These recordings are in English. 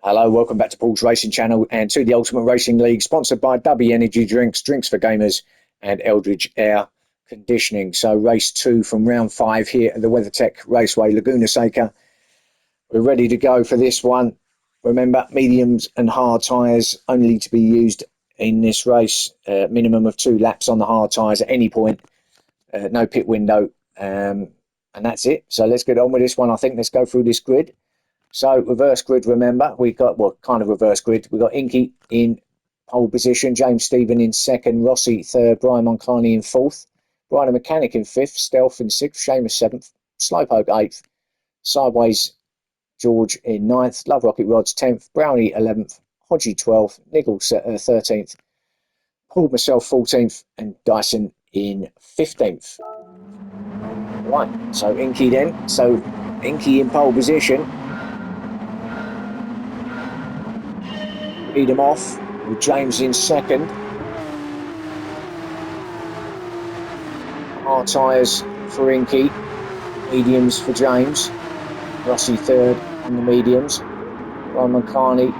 Hello, welcome back to Paul's Racing Channel and to the Ultimate Racing League, sponsored by W Energy Drinks, Drinks for Gamers, and Eldridge Air Conditioning. So, race 2 from round 5 here at the WeatherTech Raceway, Laguna Seca. We're ready to go for this one. Remember, mediums and hard tyres only to be used in this race. Minimum of 2 laps on the hard tyres at any point. No pit window. And that's it. So, let's get on with this one. I think let's go through this grid. So, reverse grid, remember, we got, well, kind of reverse grid. We got Inky in pole position, James Stephen in second, Rossi third, Brian Monclani in fourth, Brian the Mechanic in fifth, Stealth in sixth, Seamus seventh, Slowpoke eighth, Sideways George in ninth, Love Rocket Rods 10th, Brownie 11th, Hodgie 12th, Niggle 13th, Paul myself 14th, and Dyson in 15th. Right, so Inky then. So, Inky in pole position. Lead him off with James in second. Hard tyres for Inky, mediums for James. Rossi third on the mediums. Brian McCartney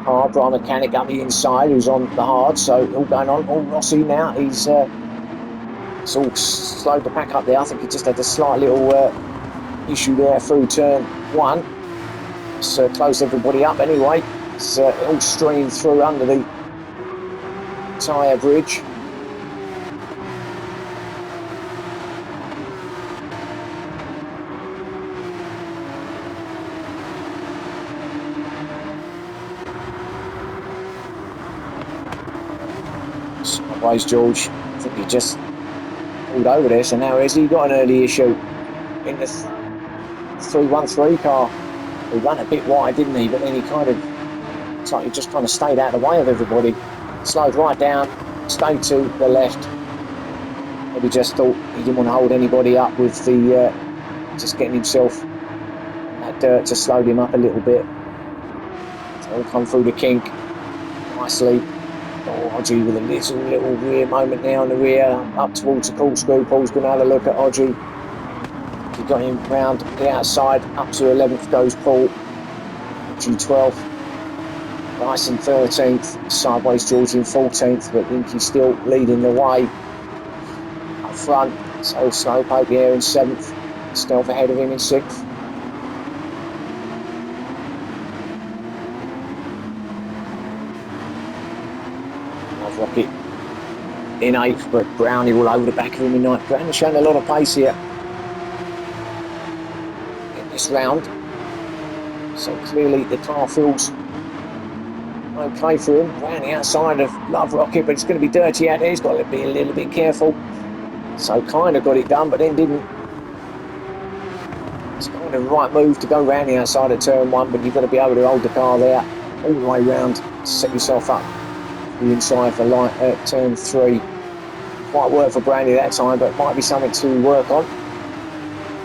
hard. Brian Mechanic up the inside, who's on the hard. So all going on. All Rossi now. He's it's all slowed the pack up there. I think he just had a slight little issue there through turn 1. It's closed everybody up anyway. It's all streamed through under the tyre bridge. Sideways George, I think he just pulled over there, so now has he got an early issue in the 313 car? He ran a bit wide, didn't he? But then he kind of, it's like he just kind of stayed out of the way of everybody. Slowed right down, stayed to the left. Maybe just thought he didn't want to hold anybody up with the, just getting himself in that dirt to slow him up a little bit. So he'll come through the kink nicely. Oh, Hodgie with a little rear moment now in the rear, up towards the corkscrew. Paul's going to have a look at Hodgie. He got him round the outside, up to 11th goes Paul. Hodgie 12th, Dyson 13th, Sideways George in 14th, but Inky still leading the way up front. So Slowpoke here in 7th, Stealth ahead of him in 6th. Rocket in 8th, but Brownie all over the back of him in 9th. Brownie's showing a lot of pace here in this round, so clearly the car feels okay for him. Brownie outside of Love Rocket, but it's going to be dirty out there. He's got to be a little bit careful. So kind of got it done, but then didn't. It's kind of the right move to go round the outside of turn 1, but you've got to be able to hold the car there all the way round to set yourself up the inside for light at turn 3. Quite worked for Brownie that time, but might be something to work on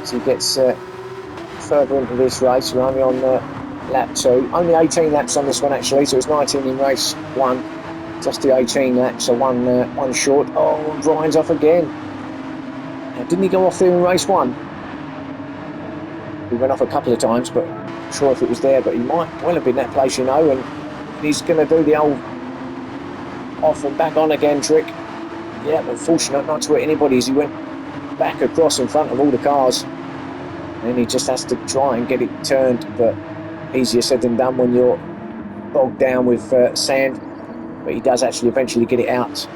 as he gets further into this race. We're only on lap 2. Only 18 laps on this one actually, so it's 19 in race 1. Just the 18 laps, so one short. Oh, Brian's off again. Now, didn't he go off there in race 1? He went off a couple of times, but I'm not sure if it was there, but he might well have been that place, you know, and he's going to do the old off and back on again trick. Yeah, but fortunate not to hit anybody as he went back across in front of all the cars. And he just has to try and get it turned, but easier said than done when you're bogged down with sand. But he does actually eventually get it out.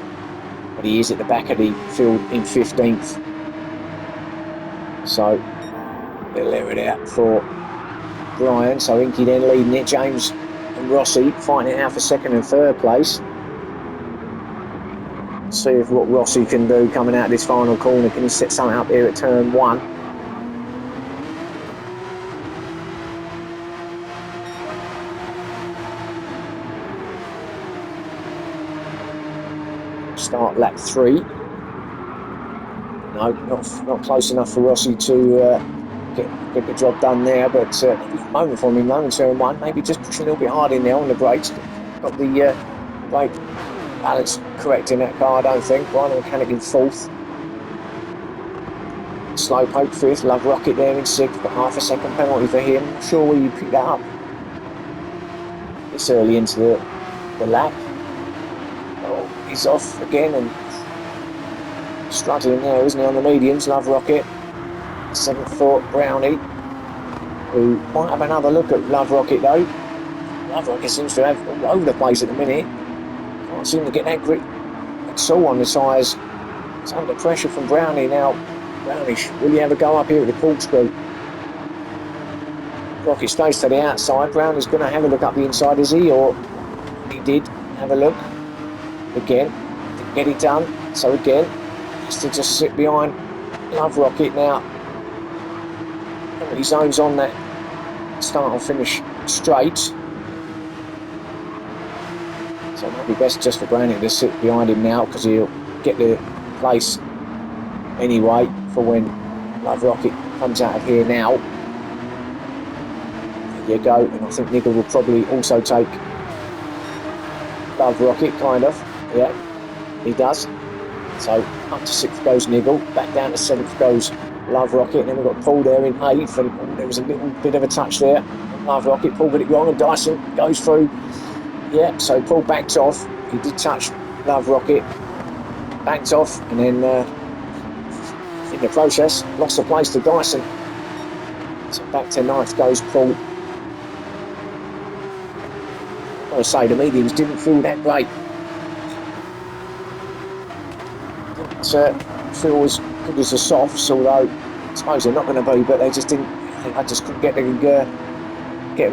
But he is at the back of the field in 15th. So they'll let it out for Brian. So Inky then leading it. James and Rossi fighting it out for 2nd and 3rd place. See if what Rossi can do coming out of this final corner. Can he set something up here at turn 1? Start lap 3. No, not close enough for Rossi to get the job done there, but moment from him though in turn 1. Maybe just push a little bit hard in there on the brakes. Got the brake balance correct in that car, I don't think. Brian the Mechanic in 4th. Slowpoke 5th. Love Rocket there in 6th, but half a second penalty for him. Not sure where you pick that up. this early into the lap. Oh, he's off again and struggling there, isn't he, on the mediums? Love Rocket, 7th thought Brownie, who might have another look at Love Rocket though. Love Rocket seems to have all over the place at the minute. Can't seem to get that grip at all on the tyres. It's under pressure from Brownie now. Brownie, will he have a go up here at the corkscrew? Rocket stays to the outside. Brownie's going to have a look up the inside, is he? Or he did have a look. Again, didn't get it done. So again, has to just sit behind Love Rocket now. He zones on that start or finish straight. So it might be best just for Brownie to sit behind him now, because he'll get the place anyway for when Love Rocket comes out of here now. There you go, and I think Nigel will probably also take Love Rocket, kind of. Yeah, he does. So up to 6th goes Nigel, back down to 7th goes Love Rocket, and then we've got Paul there in 8th, and there was a little bit of a touch there. Love Rocket, Paul got it wrong, and Dyson goes through. Yeah, so Paul backed off. He did touch Love Rocket, backed off, and then in the process lost the place to Dyson. So back to 9th goes Paul. I would say the mediums didn't feel that great. Didn't feel as good as the softs, although I suppose they're not going to be, but they just didn't. I just couldn't get them to get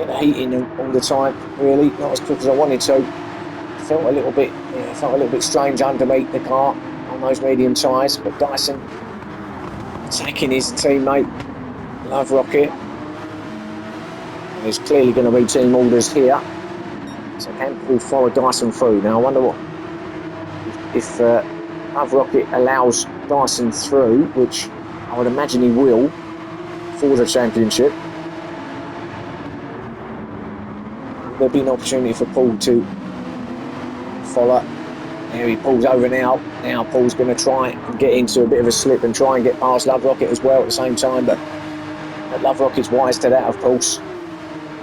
the heat in all the time. Really, not as quick as I wanted to. Felt a little bit strange underneath the car on those medium tyres. But Dyson attacking his teammate Love Rocket. There's clearly going to be team orders here, so Camp will follow Dyson through. Now I wonder what if Love Rocket allows Dyson through, which I would imagine he will for the championship. There'll be an opportunity for Paul to follow. There he pulls over now. Now Paul's going to try and get into a bit of a slip and try and get past Love Rocket as well at the same time, but Love Rocket's wise to that, of course.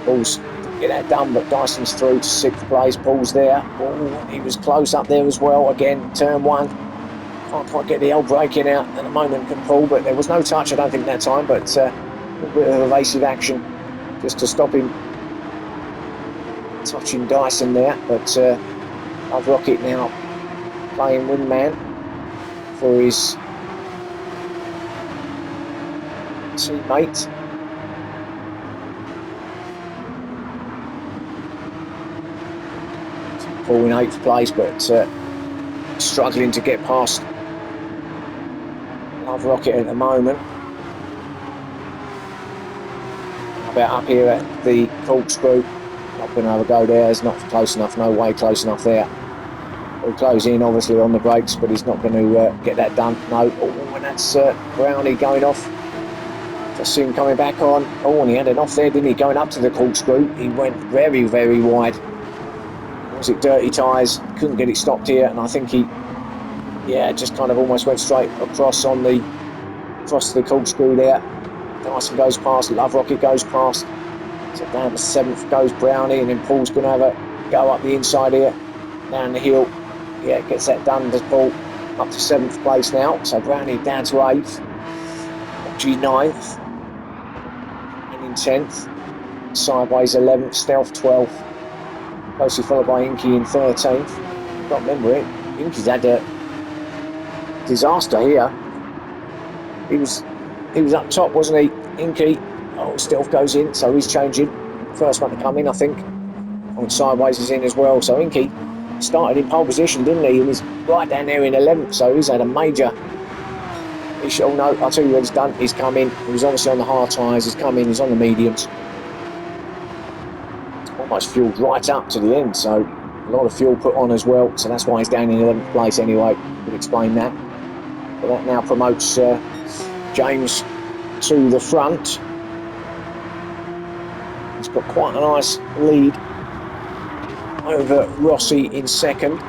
Paul's didn't get that done, but Dyson's through to 6th place. Paul's there. Oh, he was close up there as well. Again, turn 1. Can't quite get the old braking out at the moment, can Paul, but there was no touch, I don't think, that time, but a bit of evasive action just to stop him touching Dyson there. But Love Rocket now playing wingman for his teammate. Paul in 8th place, but struggling to get past Love Rocket at the moment. How about up here at the corkscrew? Not going to have a go there. It's not close enough. No way close enough there. He'll close in, obviously, on the brakes, but he's not going to get that done. No. Oh, and that's Brownie going off. Just see him coming back on. Oh, and he had it off there, didn't he? Going up to the corkscrew. He went very, very wide. Was it dirty tyres? Couldn't get it stopped here, and I think he, just kind of almost went straight across the corkscrew there. Dyson goes past, Love Rocket goes past. So down to 7th goes Brownie, and then Paul's going to have a go up the inside here, down the hill. Yeah, gets that done, does Paul. Up to 7th place now. So Brownie down to 8th. G 9th. And in 10th. Sideways 11th. Stealth 12th. Closely followed by Inky in 13th. Can't remember it. Inky's had a disaster here. He was up top, wasn't he? Inky. Oh, Stealth goes in, so he's changing. First one to come in, I think. On Sideways is in as well. So Inky started in pole position, didn't he? He was right down there in 11th, so he's had a major issue. Oh no, I'll tell you what he's done. He's come in. He was obviously on the hard tyres. He's come in. He's on the mediums. Almost fueled right up to the end, so a lot of fuel put on as well. So that's why he's down in 11th place anyway. We'll explain that. But that now promotes James to the front. He's got quite a nice lead over Rossi in 2nd.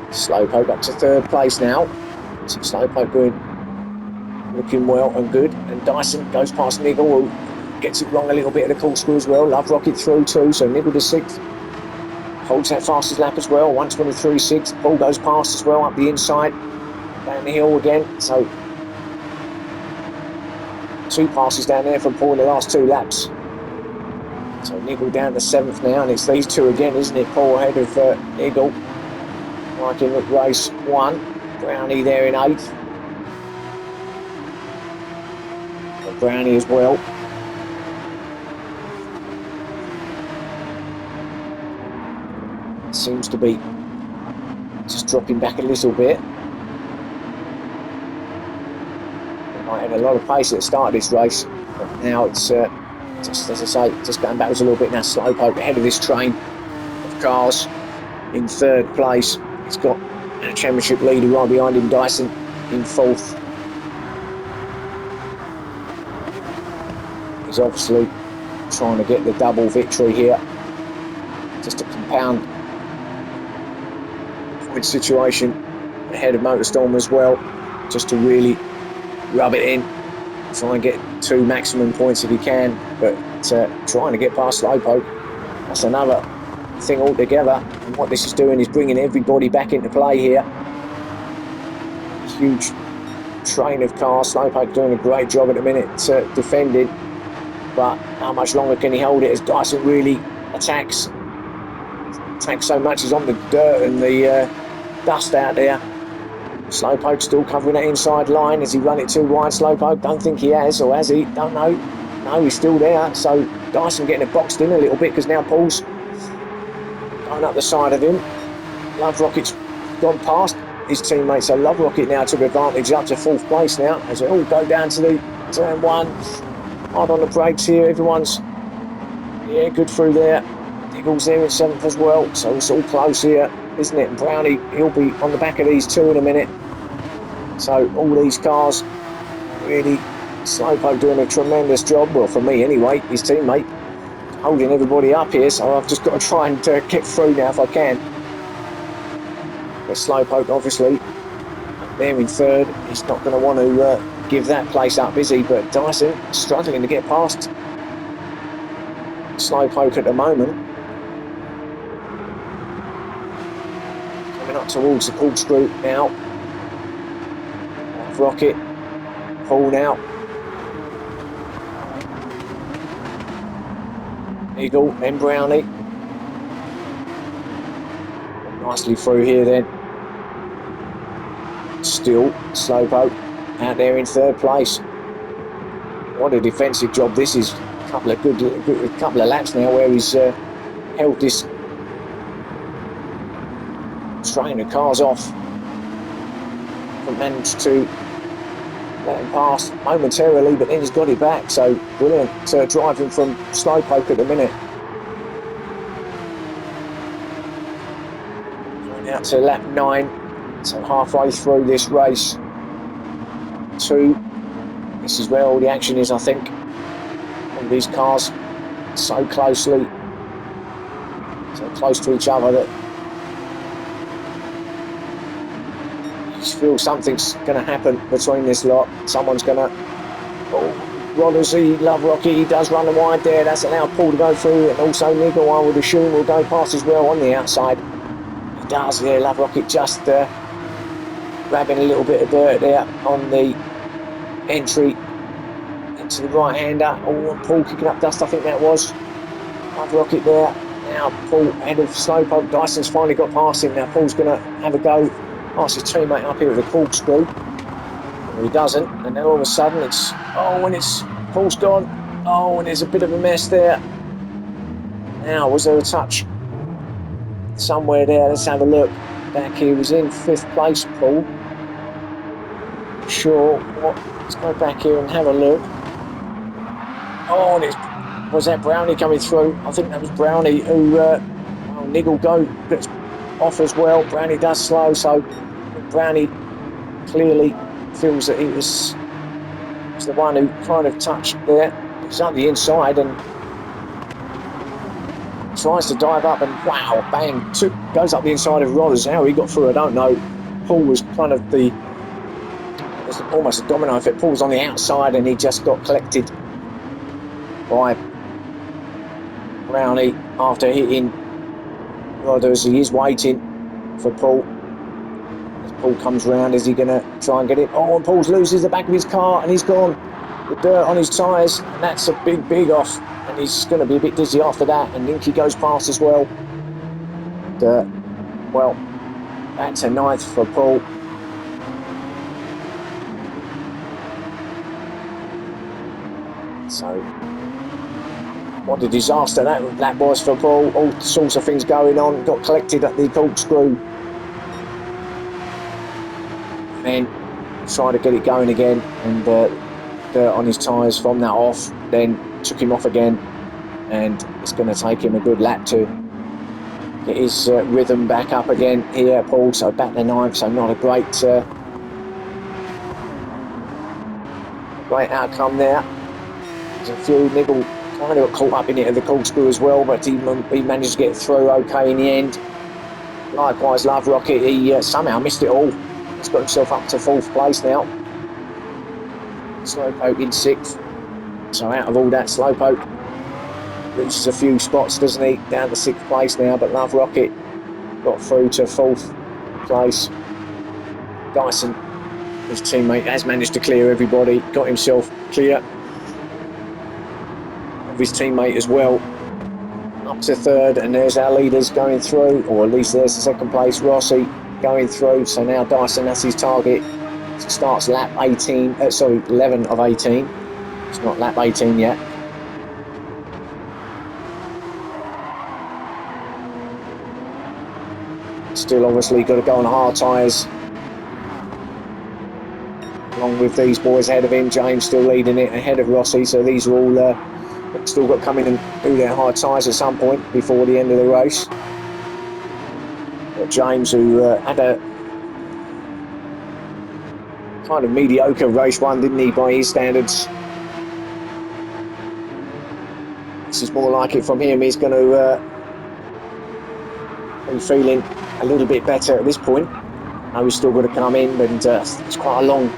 Slowpoke up to 3rd place now. So Slowpoke doing looking well and good. And Dyson goes past Niggle, who gets it wrong a little bit at the corkscrew as well. Love Rocket through too, so Niggle to 6th. Holds that fastest lap as well, 1:23.6. Paul goes past as well up the inside, down the hill again. So 2 passes down there from Paul in the last 2 laps. So Niggle down to 7th now, and it's these two again, isn't it? Paul ahead of Niggle, like in race 1. Brownie there in 8th. And Brownie as well. Seems to be just dropping back a little bit. Might have a lot of pace at the start of this race, but now it's just, as I say, just going backwards a little bit now. Slowpoke ahead of this train of cars in 3rd place. He's got a championship leader right behind him, Dyson, in 4th. He's obviously trying to get the double victory here, just to compound the point situation ahead of Motorstorm as well, just to really rub it in, try and get 2 maximum points if he can, but trying to get past Slowpoke, that's another thing altogether. And what this is doing is bringing everybody back into play here. Huge train of cars. Slowpoke doing a great job at the minute defending, but how much longer can he hold it as Dyson really attacks so much. He's on the dirt and the dust out there. Slowpoke still covering that inside line. Has he run it too wide, Slowpoke? Don't think he has, or has he? Don't know. No, he's still there. So Dyson getting it boxed in a little bit, because now Paul's going up the side of him. Love Rocket's gone past his teammates, so Love Rocket now took advantage up to 4th place now, as they all go down to the turn 1. Hard on the brakes here. Everyone's good through there. Diggle's there in 7th as well, so it's all close here, isn't it? And Brownie, he'll be on the back of these 2 in a minute. So all these cars, really, Slowpoke doing a tremendous job, well, for me anyway, his teammate, holding everybody up here, so I've just got to try and get through now if I can. But Slowpoke, obviously, there in 3rd, he's not going to want to give that place up, is he? But Dyson struggling to get past Slowpoke at the moment. Coming up towards the corkscrew now. Rocket, Paul now. Eagle, then Brownie. Nicely through here then. Still Slowpoke out there in 3rd place. What a defensive job this is. A couple of laps now where he's held this train of cars off, but managed to let him pass momentarily, but then he's got it back. So brilliant driving from Slowpoke at the minute. Going out to lap 9, so halfway through this race 2. This is where all the action is, I think. All these cars so close to each other that feel something's going to happen between this lot. Someone's going to... Love Rocket, he does run the wide there. That's allowed Paul to go through, and also Niggle, I would assume, will go past as well on the outside. He does, yeah. Love Rocket just grabbing a little bit of dirt there on the entry into the right-hander. Oh, and Paul kicking up dust, I think that was. Love Rocket there. Now Paul ahead of Slowpoke. Dyson's finally got past him. Now Paul's going to have a go. Ask his teammate up here with a corkscrew. Well, he doesn't, and then all of a sudden it's... Oh, and it's... Paul's gone. Oh, and there's a bit of a mess there. Now, was there a touch somewhere there? Let's have a look. Back here, he was in 5th place, Paul. Sure. Let's go back here and have a look. Oh, and was that Brownie coming through? I think that was Brownie who... Niggle gets off as well. Brownie does slow, so Brownie clearly feels that he was the one who kind of touched there. He's on the inside and tries to dive up, and wow, bang, goes up the inside of Rodders. How he got through, I don't know. Paul was kind of the It's almost a domino effect. Paul's on the outside and he just got collected by Brownie after hitting Rodders. He is waiting for Paul. As Paul comes round, is he going to try and get it? Oh, and Paul loses the back of his car and he's gone. The dirt on his tyres, and that's a big off. And he's going to be a bit dizzy after that. And Linky goes past as well. Well, that's a ninth for Paul. So, what a disaster that was for Paul. All sorts of things going on. Got collected at the corkscrew. And then tried to get it going again. And dirt on his tyres from that off. Then took him off again. And it's going to take him a good lap to get his rhythm back up again here, Paul. So back to ninth. So not a great outcome there. There's a few niggle kind of got caught up in it at the corkscrew as well, but he managed to get through okay in the end. Likewise, Love Rocket, he somehow missed it all. He's got himself up to 4th place now. Slowpoke in 6th. So out of all that, Slowpoke loses a few spots, doesn't he? Down to 6th place now, but Love Rocket got through to 4th place. Dyson, his teammate, has managed to clear everybody, got himself clear of his teammate as well, up to 3rd, and there's our leaders going through, or at least there's the 2nd place, Rossi going through. So now Dyson, that's his target. So starts lap 11 of 18. It's not lap 18 yet. Still obviously got to go on hard tyres along with these boys ahead of him. James still leading it ahead of Rossi, so these are all still got to come in and do their hard tyres at some point before the end of the race. But James, who had a kind of mediocre race one, didn't he, by his standards. This is more like it from him. He's going to be feeling a little bit better at this point. I know he's still got to come in, but it's quite a long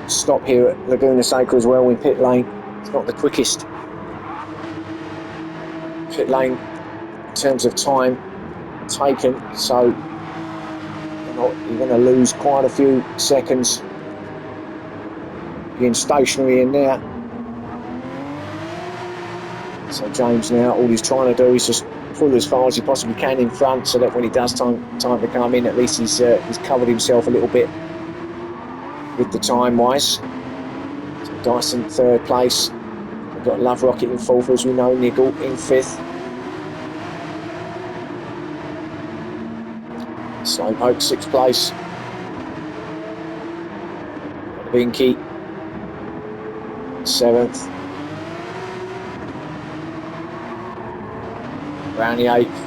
stop here at Laguna Seca as well in pit lane. It's not the quickest pit lane in terms of time taken, so you're going to lose quite a few seconds being stationary in there. So James now, all he's trying to do is just pull as far as he possibly can in front, so that when he does time to come in, at least he's covered himself a little bit with the time wise. So Dyson 3rd place. We've got Love Rocket in 4th, as we know. Niggle in 5th. Slowpoke 6th place. Vinky 7th. Brownie 8th.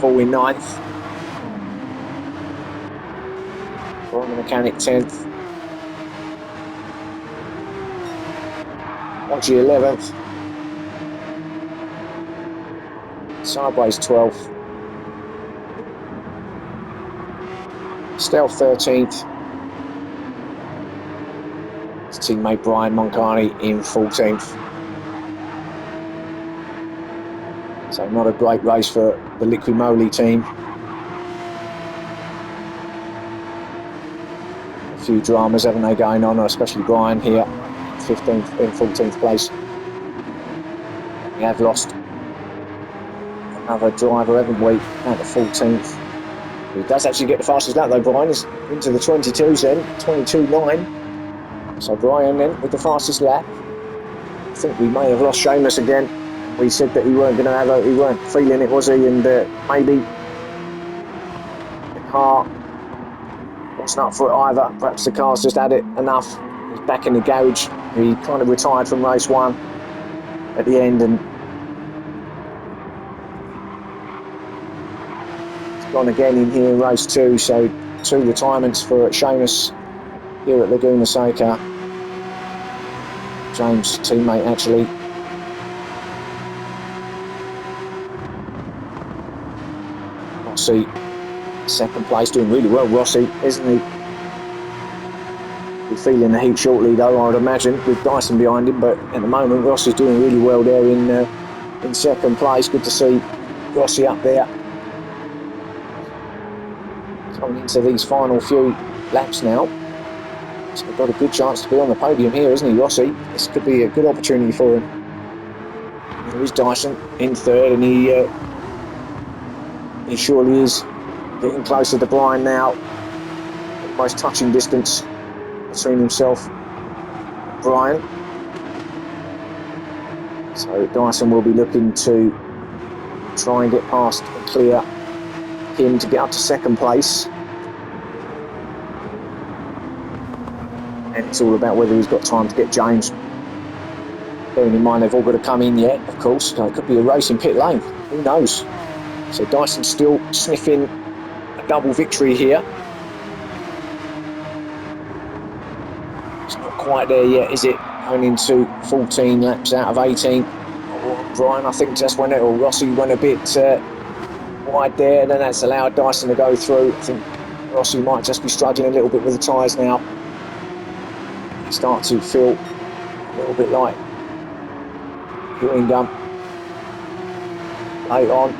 Paul in 9th. Roman Mechanic 10th. Watchy 11th. Sideways 12th. Stealth 13th. His teammate Brian Moncani in 14th. So not a great race for the Liquid Moly team. A few dramas, haven't they, going on, especially Brian here, 15th and 14th place. We have lost another driver, haven't we, out of 14th. He does actually get the fastest lap though, Brian is into the 22s then, 22.9. So Brian then with the fastest lap. I think we may have lost Seamus again. We said that he weren't feeling it, was he? And maybe the car wasn't up for it either. Perhaps the car's just had it enough. He's back in the garage. He kind of retired from race 1 at the end, and he's gone again in here in race 2. So 2 retirements for Seamus here at Laguna Seca. James' teammate actually. Rossi, 2nd place, doing really well, Rossi, isn't he? Be feeling the heat shortly, though, I would imagine, with Dyson behind him. But at the moment, Ross is doing really well there in second place. Good to see Rossi up there. Coming into these final few laps now. So we've got a good chance to be on the podium here, isn't he, Rossi? This could be a good opportunity for him. There is Dyson in third, and he surely is getting closer to Brian now. Almost touching distance between himself and Brian. So Dyson will be looking to try and get past and clear him to get up to second place. And it's all about whether he's got time to get James. Bearing in mind they've all got to come in yet, of course. So it could be a race in pit lane. Who knows? So Dyson's still sniffing a double victory here. It's not quite there yet, is it? Going into 14 laps out of 18. Brian, I think just when Rossi went a bit wide there, and then that's allowed Dyson to go through. I think Rossi might just be struggling a little bit with the tyres now. Start to feel a little bit like chewing gum late on.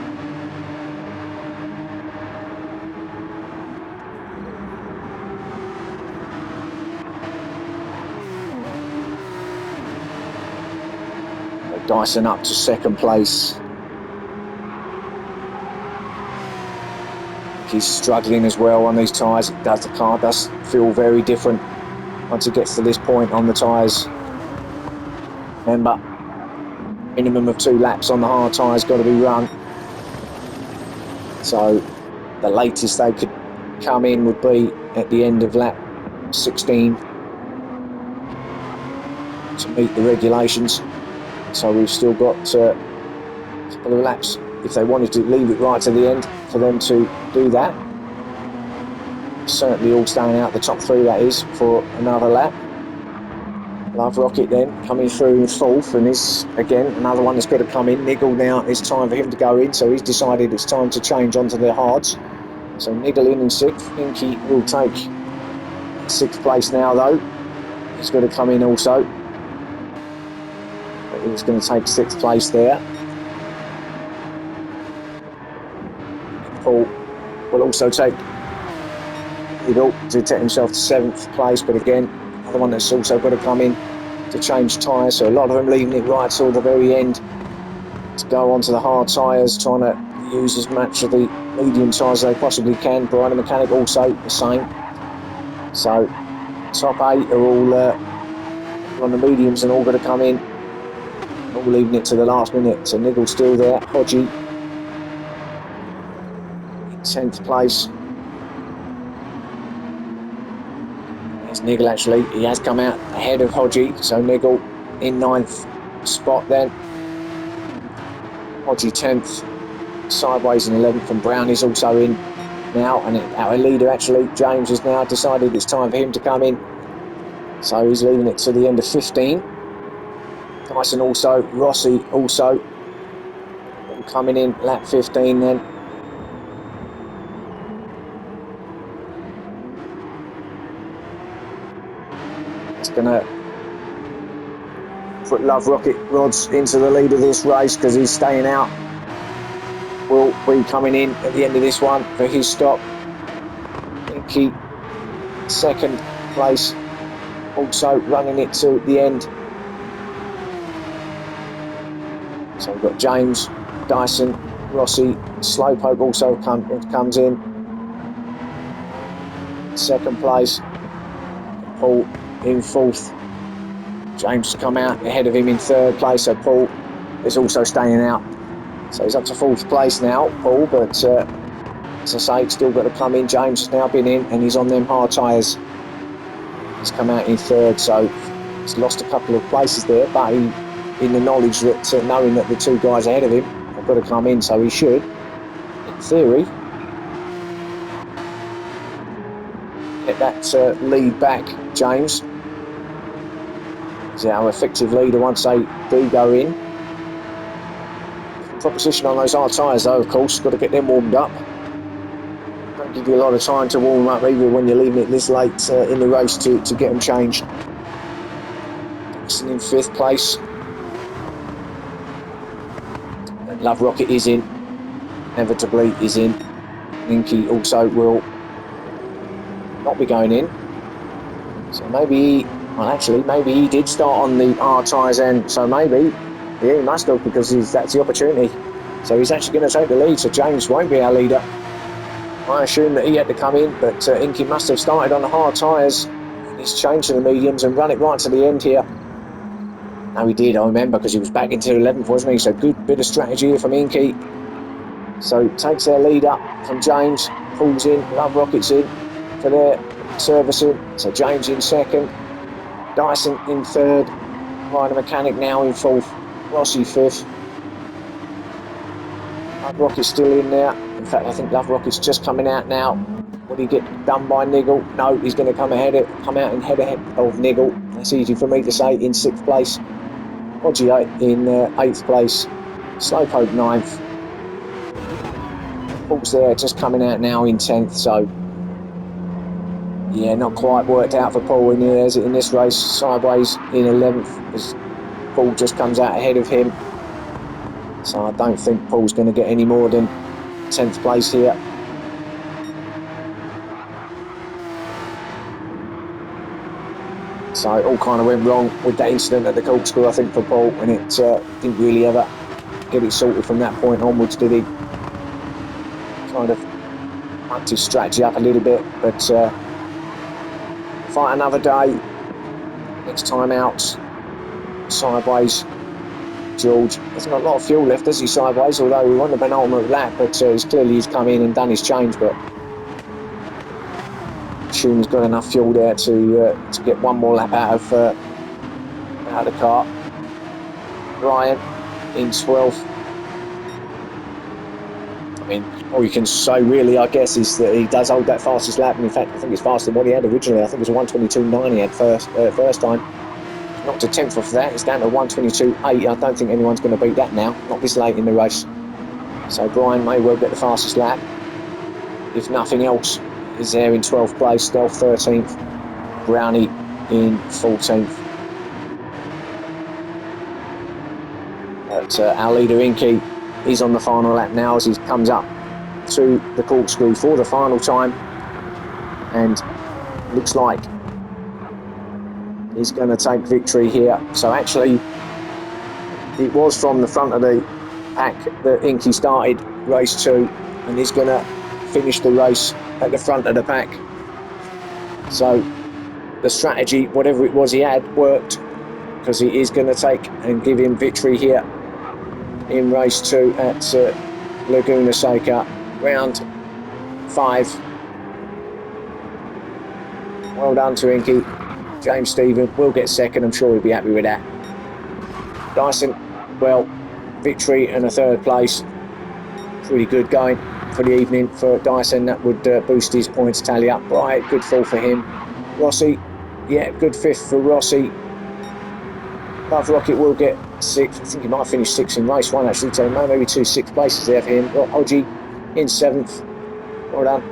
Dyson up to second place. He's struggling as well on these tyres. The car does feel very different once it gets to this point on the tyres. Remember, minimum of 2 laps on the hard tyres got to be run. So the latest they could come in would be at the end of lap 16 to meet the regulations. So we've still got a couple of laps if they wanted to leave it right to the end for them to do that. Certainly all staying out the top 3, that is, for another lap. Love Rocket then coming through in 4th, and is again another one that's got to come in. Niggle now, it's time for him to go in, so he's decided it's time to change onto the hards. So Niggle in 6th. Inky will take 6th place now, though. He's got to come in also. But he's going to take 6th place there. Paul will also take Niggle to take himself to 7th place, but again, another one that's also got to come in to change tyres. So a lot of them leaving it right till the very end to go onto the hard tyres, trying to use as much of the medium tyres as they possibly can. Brian the mechanic also the same. So top 8 are all on the mediums and all got to come in, all leaving it to the last minute. So Niggle's still there. Hodgie in 10th place. There's Niggle actually, he has come out ahead of Hodgie, so Niggle in 9th spot then. Hodgie 10th, sideways in 11th, and Brown is also in now, and our leader actually, James, has now decided it's time for him to come in. So he's leaving it to the end of 15. Dyson also, Rossi also coming in lap 15 then. It's going to put Love Rocket Rods into the lead of this race because he's staying out. Will be coming in at the end of this one for his stop. Inky, 2nd place, also running it to the end. So we've got James, Dyson, Rossi, Slowpoke also comes in. 2nd place, Paul in 4th. James has come out ahead of him in 3rd place, so Paul is also staying out. So he's up to 4th place now, Paul, but as I say, still got to come in. James has now been in and he's on them hard tyres. He's come out in 3rd, so he's lost a couple of places there, but he, in the knowledge that knowing that the 2 guys ahead of him have got to come in, so he should, in theory, get that lead back, James. He's our effective leader once they do go in. Proposition on those hard tyres though, of course, got to get them warmed up. Don't give you a lot of time to warm up, either when you're leaving it this late in the race to get them changed. Dyson in 5th place. And Love Rocket is in. Inevitably is in. Inky also will not be going in. So maybe, well actually, maybe he did start on the R tyres end. So maybe, yeah, he must have, because that's the opportunity. So he's actually going to take the lead. So James won't be our leader. I assume that he had to come in, but Inky must have started on the hard tyres. He's changed to the mediums and run it right to the end here. No, he did, I remember, because he was back into 11th, wasn't he? So good bit of strategy here from Inky. So takes their lead up from James, pulls in, Love Rockets in for their servicing. So James in 2nd, Dyson in 3rd, Ryder Mechanic now in 4th, Rossi 5th. Love Rocket's still in there. In fact, I think Love Rocket's just coming out now. Will he get done by Niggle? No, he's going to come out and head ahead of Niggle. That's easy for me to say. In 6th place, Hodgie in 8th place, Slowpoke 9th. Paul's there, just coming out now in 10th. So yeah, not quite worked out for Paul in this race. Sideways in 11th as Paul just comes out ahead of him. So I don't think Paul's going to get any more than 10th place here. So it all kind of went wrong with that incident at the corkscrew, I think, for Paul, and it didn't really ever get it sorted from that point onwards, did he? Kind of mucked his strategy up a little bit, but fight another day. Next time out, Sideways. George, there's not a lot of fuel left, does he, Sideways? Although we want the penultimate lap, but he's come in and done his change. But assume he's got enough fuel there to get one more lap out of the car. Ryan in 12th. I mean, all you can say really, I guess, is that he does hold that fastest lap, and in fact, I think it's faster than what he had originally. I think it was 1:22.9 he had first time. Not to 10th off that, it's down to 1:22.8. I don't think anyone's going to beat that now, not this late in the race. So Brian may well get the fastest lap. If nothing else, is there in 12th place, Stealth 13th, Brownie in 14th. But our leader Inky is on the final lap now as he comes up to the corkscrew for the final time, and looks like he's going to take victory here. So actually, it was from the front of the pack that Inky started race 2, and he's going to finish the race at the front of the pack. So the strategy, whatever it was he had, worked, because he is going to take and give him victory here in race 2 at Laguna Seca, round 5. Well done to Inky. James Stephen will get 2nd, I'm sure he'll be happy with that. Dyson, well, victory and a 3rd place. Pretty good going for the evening for Dyson. That would boost his points tally up. Right, good fall for him. Rossi, yeah, good 5th for Rossi. Love Rocket will get 6th. I think he might finish 6th in race 1 actually, so maybe 2 6th places there for him. Hodgie in 7th. Well done.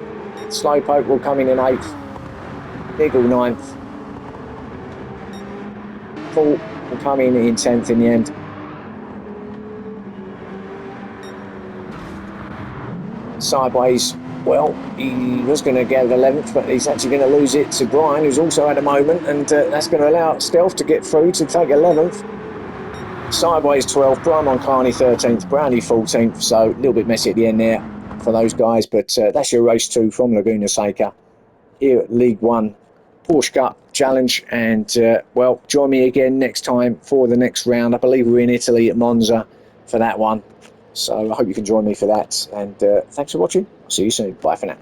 Slowpoke will come in 8th. Niggle 9th. Paul will come in 10th in the end. Sideways, well, he was going to get 11th, but he's actually going to lose it to Brian, who's also at the moment, and that's going to allow Stealth to get through to take 11th. Sideways 12th, Brian Moncani 13th, Brownie 14th, so a little bit messy at the end there for those guys, but that's your race 2 from Laguna Seca here at League 1 Porsche Cup Challenge, and well, join me again next time for the next round. I believe we're in Italy at Monza for that one, so I hope you can join me for that, and thanks for watching. I'll see you soon. Bye for now.